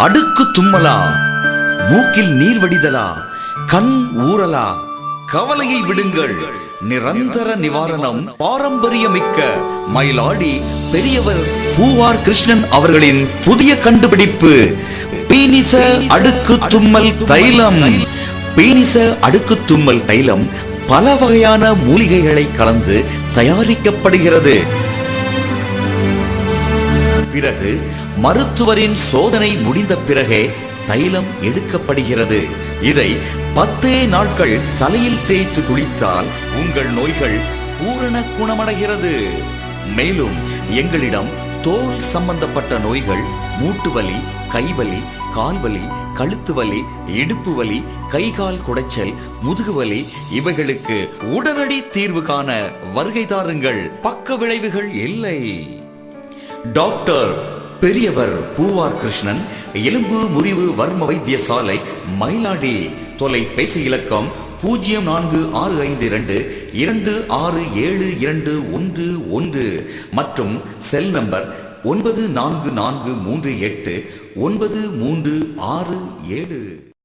அடுக்கு தும்மலா, மூக்கில் நீர் வடிதலா, கண் ஊறலா, கவலையை விடுங்கள், நிரந்தர நிவாரணம். பாரம்பரியமிக்க மயிலாடி பெரியவர் பூவார் கிருஷ்ணன் அவர்களின் புதிய கண்டுபிடிப்பு பீனிச அடுக்கு தும்மல் தைலம். பீனிச அடுக்கு தும்மல் தைலம் பல வகையான மூலிகைகளை கலந்து தயாரிக்கப்படுகிறது. பிறகு மருத்துவரின் சோதனை முடிந்த பிறகே தைலம் எடுக்கப்படுகிறது. இதை 10 நாட்கள் தலையில் தேய்த்து குளித்தால் உங்கள் நோய்கள் பூரண குணமடைகிறது. மேலும் எங்களிடம் தோல் சம்பந்தப்பட்ட நோய்கள், மூட்டு வலி, கைவலி, கால்வலி, கழுத்து வலி, இடுப்பு வலி, கைகால் குடைச்சல், முதுகுவலி இவைகளுக்கு உடனடி தீர்வு காண வருகை தாருங்கள். பக்க விளைவுகள் இல்லை. டாக்டர் பெரியவர் பூவார் கிருஷ்ணன், எலும்பு முறிவு வர்ம வைத்தியசாலை, மயிலாடி. தொலைபேசி இலக்கம் 0452267211 மற்றும் செல் நம்பர் 9443893667.